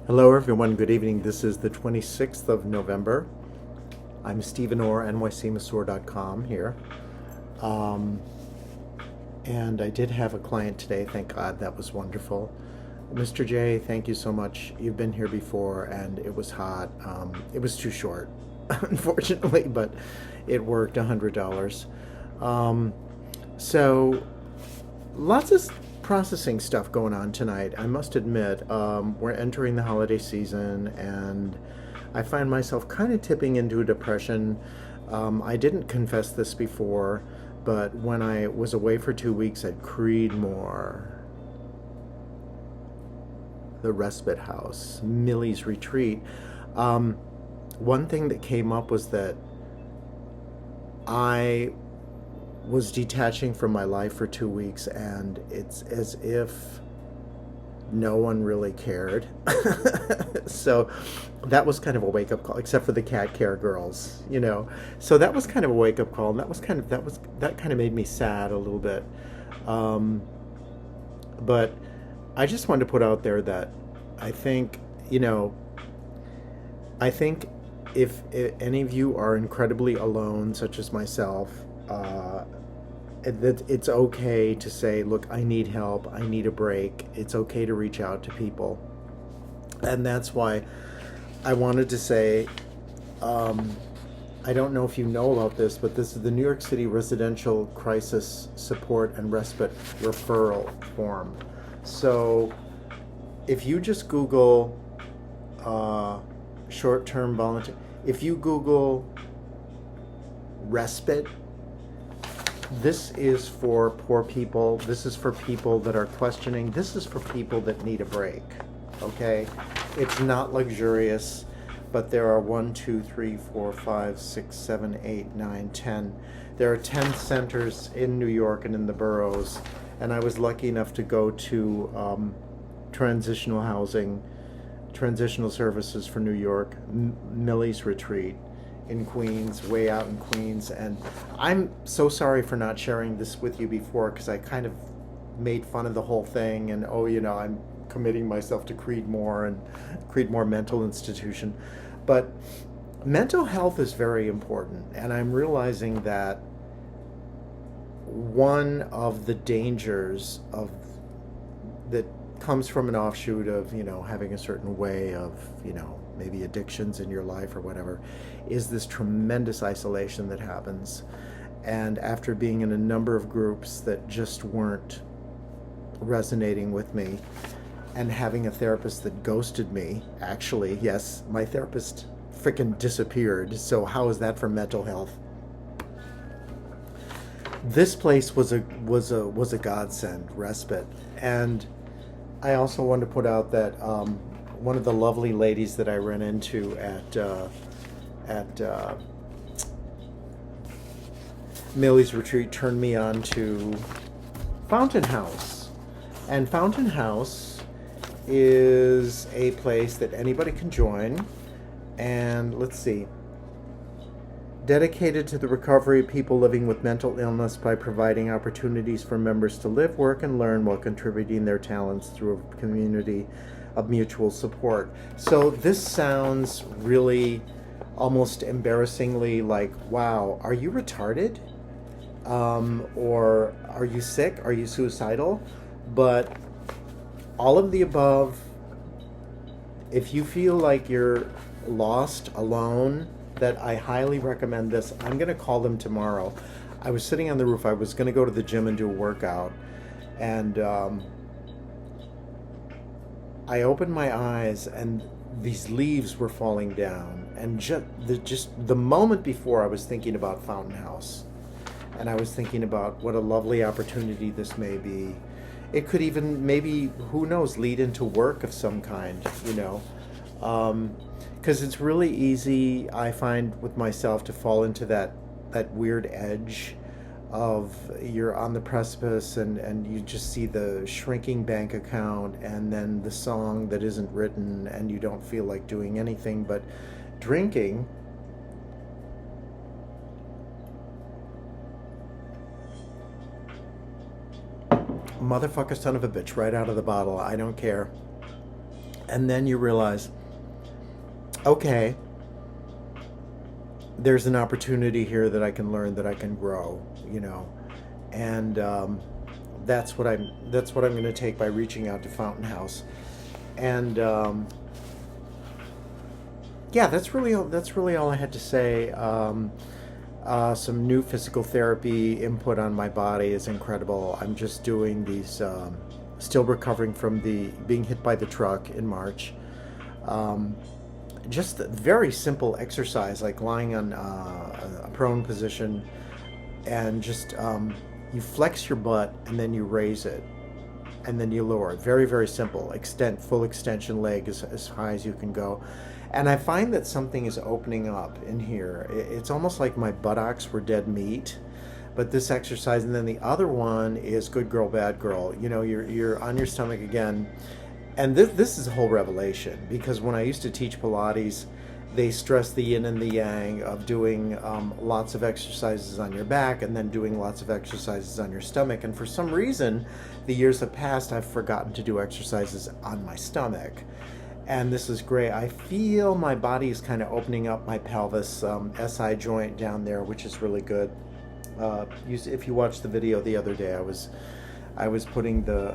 Hello, everyone. Good evening. This is the 26th of November. I'm Stephen Orr, nycmasseur.com here. Um, and I did have a client today. Thank God. That was wonderful. Mr. J, thank you so much. You've been here before, and it was hot. It was too short, unfortunately, but it worked. $100. Um, so lots of processing stuff going on tonight. I must admit, we're entering the holiday season, and I find myself kind of tipping into a depression. I didn't confess this before, but when I was away for 2 weeks at Creedmoor, the respite house, Millie's retreat, one thing that came up was that I was detaching from my life for 2 weeks, and it's as if no one really cared. So that was kind of a wake up call, except for the cat care girls. So that was kind of a wake up call, and that kind of made me sad a little bit. But I just wanted to put out there that I think, if any of you are incredibly alone, such as myself, that it's okay to say, look, I need help, I need a break. It's okay to reach out to people. And that's why I wanted to say, I don't know if you know about this, but this is the New York City Residential Crisis Support and Respite Referral Form. So if you just Google short-term volunteer, if you Google respite, this is for poor people. This is for people that are questioning. This is for people that need a break. Okay? It's not luxurious, but there are 1, 2, 3, 4, 5, 6, 7, 8, 9, 10. There are 10 centers in New York and in the boroughs. And I was lucky enough to go to transitional housing, transitional services for New York, Millie's retreat in Queens, way out in Queens. And I'm so sorry for not sharing this with you before, because I kind of made fun of the whole thing, and I'm committing myself to Creedmoor and Creedmoor Mental Institution. But mental health is very important, and I'm realizing that one of the dangers of that comes from an offshoot of having a certain way of maybe addictions in your life or whatever, is this tremendous isolation that happens. And after being in a number of groups that just weren't resonating with me, and having a therapist that ghosted me, actually, yes, my therapist freaking disappeared. So how is that for mental health? This place was a godsend, respite. And I also wanted to put out that one of the lovely ladies that I ran into at Millie's retreat turned me on to Fountain House. And Fountain House is a place that anybody can join. And let's see, dedicated to the recovery of people living with mental illness by providing opportunities for members to live, work, and learn while contributing their talents through a community of mutual support. So this sounds really almost embarrassingly like, wow, are you retarded? Or are you sick? Are you suicidal? But all of the above. If you feel like you're lost, alone, that I highly recommend this. I'm going to call them tomorrow. I was sitting on the roof. I was going to go to the gym and do a workout. And I opened my eyes, and these leaves were falling down. And just the moment before, I was thinking about Fountain House. And I was thinking about what a lovely opportunity this may be. It could even, maybe, who knows, lead into work of some kind, because it's really easy, I find, with myself to fall into that weird edge of you're on the precipice, and you just see the shrinking bank account, and then the song that isn't written, and you don't feel like doing anything but drinking. Motherfucker, son of a bitch, right out of the bottle. I don't care. And then you realize, okay, there's an opportunity here that I can learn, that I can grow, you know. And that's what I'm going to take by reaching out to Fountain House. And yeah, that's really all I had to say. Some new physical therapy input on my body is incredible. I'm just doing these, still recovering from being hit by the truck in March. Just a very simple exercise, like lying on a prone position, and just you flex your butt and then you raise it, and then you lower it. Very, very simple. Full extension leg as high as you can go. And I find that something is opening up in here. It's almost like my buttocks were dead meat. But this exercise, and then the other one is good girl, bad girl. You know, you're on your stomach again. And this is a whole revelation, because when I used to teach Pilates, they stress the yin and the yang of doing lots of exercises on your back and then doing lots of exercises on your stomach. And for some reason, the years have passed, I've forgotten to do exercises on my stomach. And this is great. I feel my body is kind of opening up, my pelvis, SI joint down there, which is really good. If you watched the video the other day, I was putting the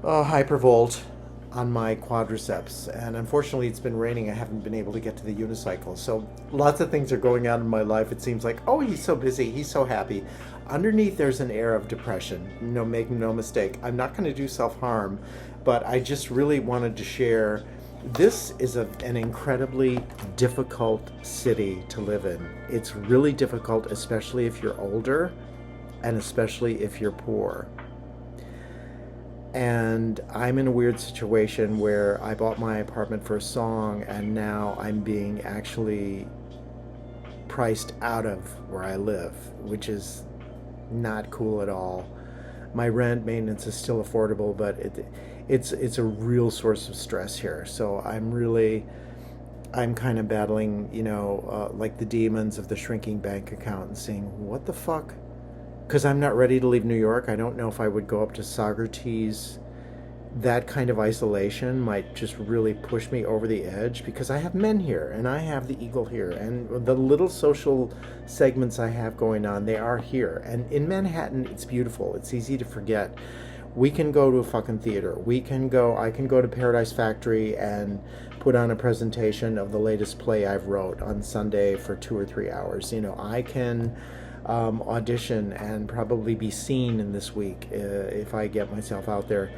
Hypervolt on my quadriceps, and unfortunately it's been raining. I haven't been able to get to the unicycle, so lots of things are going on in my life. It seems like, oh, he's so busy, he's so happy. Underneath there's an air of depression. No, make no mistake, I'm not going to do self-harm, but I just really wanted to share. This is an incredibly difficult city to live in. It's really difficult, especially if you're older, and especially if you're poor. And I'm in a weird situation where I bought my apartment for a song, and now I'm being actually priced out of where I live, which is not cool at all. My rent maintenance is still affordable, but it's a real source of stress here. So I'm kind of battling, you know, like the demons of the shrinking bank account, and saying, what the fuck? Because I'm not ready to leave New York. I don't know if I would go up to Socrates. That kind of isolation might just really push me over the edge, because I have men here, and I have the Eagle here, and the little social segments I have going on, they are here. And in Manhattan, it's beautiful. It's easy to forget. We can go to a fucking theater. I can go to Paradise Factory and put on a presentation of the latest play I've wrote on Sunday for 2 or 3 hours. You know, I can audition and probably be seen in this week if I get myself out there.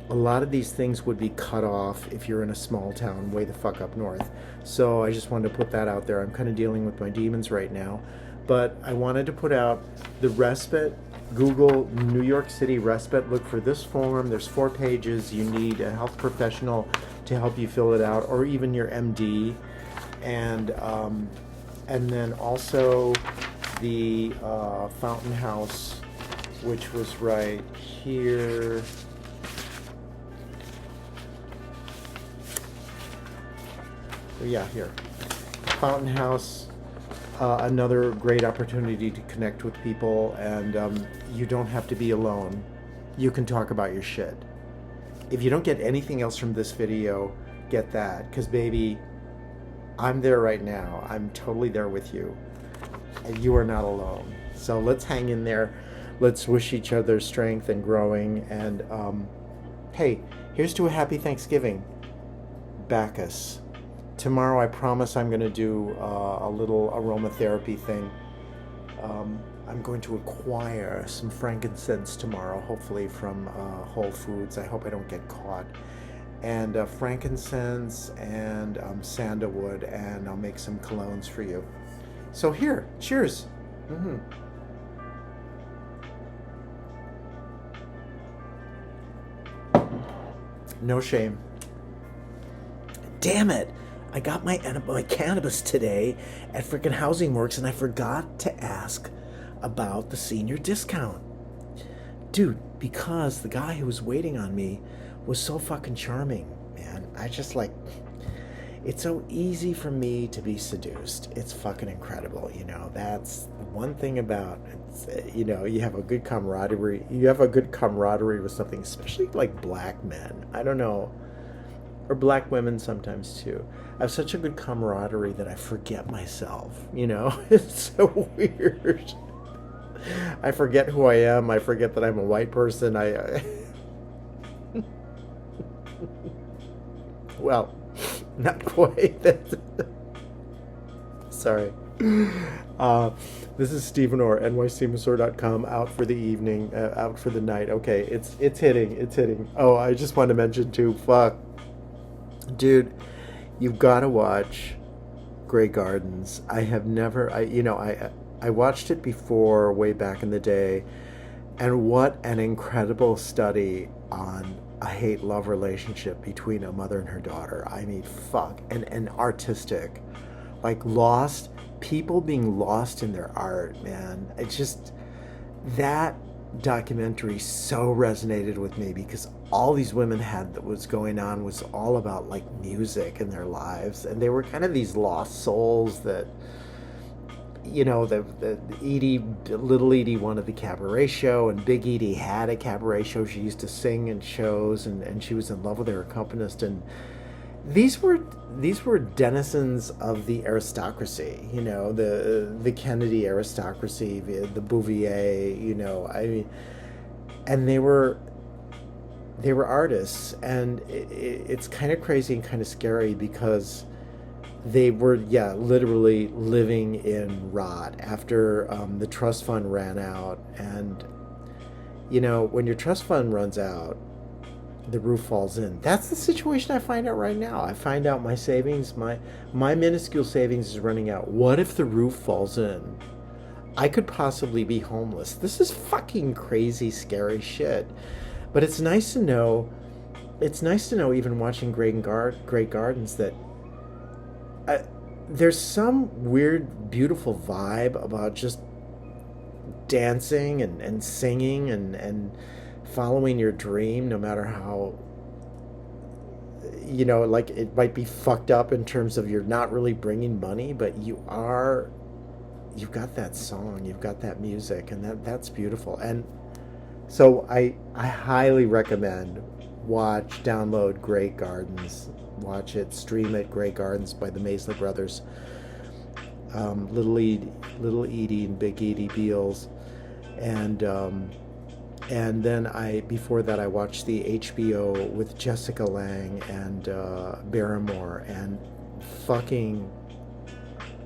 A lot of these things would be cut off if you're in a small town way the fuck up north. So I just wanted to put that out there. I'm kind of dealing with my demons right now, but I wanted to put out the respite. Google New York City respite. Look for this form. There's 4 pages. You need a health professional to help you fill it out, or even your MD. And then also the Fountain House, which was right here. Yeah, here. Fountain House, another great opportunity to connect with people, and you don't have to be alone. You can talk about your shit. If you don't get anything else from this video, get that, because baby, I'm there right now. I'm totally there with you, and you are not alone. So let's hang in there. Let's wish each other strength and growing, and hey, here's to a happy Thanksgiving. Bacchus. Tomorrow I promise I'm going to do a little aromatherapy thing. I'm going to acquire some frankincense tomorrow, hopefully from Whole Foods. I hope I don't get caught. And frankincense and sandalwood, and I'll make some colognes for you. So here, cheers. No shame. Damn it! I got my cannabis today at frickin' Housing Works, and I forgot to ask about the senior discount. Dude, because the guy who was waiting on me was so fucking charming, man. I just like, It's so easy for me to be seduced. It's fucking incredible, you know. That's one thing about it's, you know, you have a good camaraderie. You have a good camaraderie with something, especially like black men. I don't know, or black women sometimes too. I have such a good camaraderie that I forget myself. You know, it's so weird. I forget who I am. I forget that I'm a white person. Well, not quite. Sorry. This is Stephen Orr, nycmasor.com, out for the evening, out for the night. Okay, it's hitting. Oh, I just want to mention too, fuck. Dude, you've got to watch Grey Gardens. I have never, I watched it before, way back in the day, and what an incredible study on a hate-love relationship between a mother and her daughter. I mean, fuck, and artistic, like lost people being lost in their art, man. It's just that documentary so resonated with me because all these women had that was going on was all about like music in their lives, and they were kind of these lost souls that, you know, the little Edie wanted the cabaret show, and Big Edie had a cabaret show. She used to sing in shows, and she was in love with her accompanist, and these were denizens of the aristocracy, you know, the Kennedy aristocracy, the Bouvier, you know, I mean, and they were artists, and it's kind of crazy and kind of scary because they were, literally living in rot after the trust fund ran out. And, you know, when your trust fund runs out, the roof falls in. That's the situation I find out right now. I find out my savings, my minuscule savings is running out. What if the roof falls in? I could possibly be homeless. This is fucking crazy, scary shit. But it's nice to know, even watching Grey Gardens, that there's some weird, beautiful vibe about just dancing and singing and following your dream, no matter how, you know, like it might be fucked up in terms of you're not really bringing money, but you've got that song, you've got that music, and that's beautiful. And so I highly recommend download Grey Gardens, watch it, stream it. Grey Gardens by the Maisler brothers, little Edie and Big Edie Beals, and then before that I watched the HBO with Jessica Lange and Barrymore, and fucking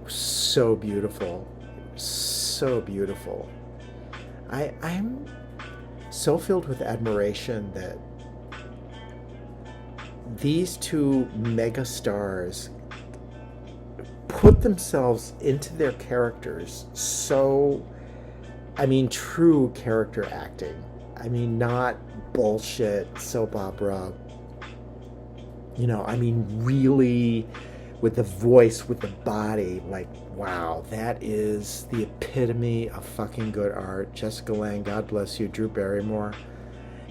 so beautiful. I'm so filled with admiration that these two mega stars put themselves into their characters. So, I mean, true character acting. I mean, not bullshit soap opera. You know, I mean, really, with the voice, with the body, like, wow, that is the epitome of fucking good art. Jessica Lange, God bless you. Drew Barrymore,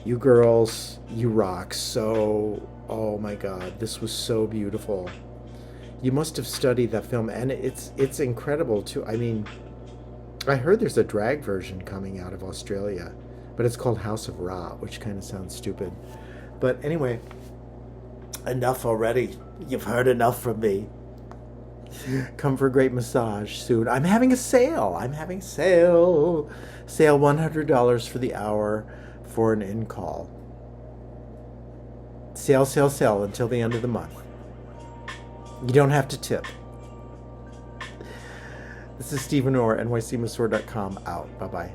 you girls, you rock. So, oh my God, this was so beautiful. You must have studied that film, and it's incredible too. I mean, I heard there's a drag version coming out of Australia, but it's called House of Ra, which kind of sounds stupid. But anyway, enough already. You've heard enough from me. Come for a great massage soon. I'm having a sale. Sale $100 for the hour for an in-call. Sale until the end of the month. You don't have to tip. This is Stephen Orr, nycmasor.com, out. Bye-bye.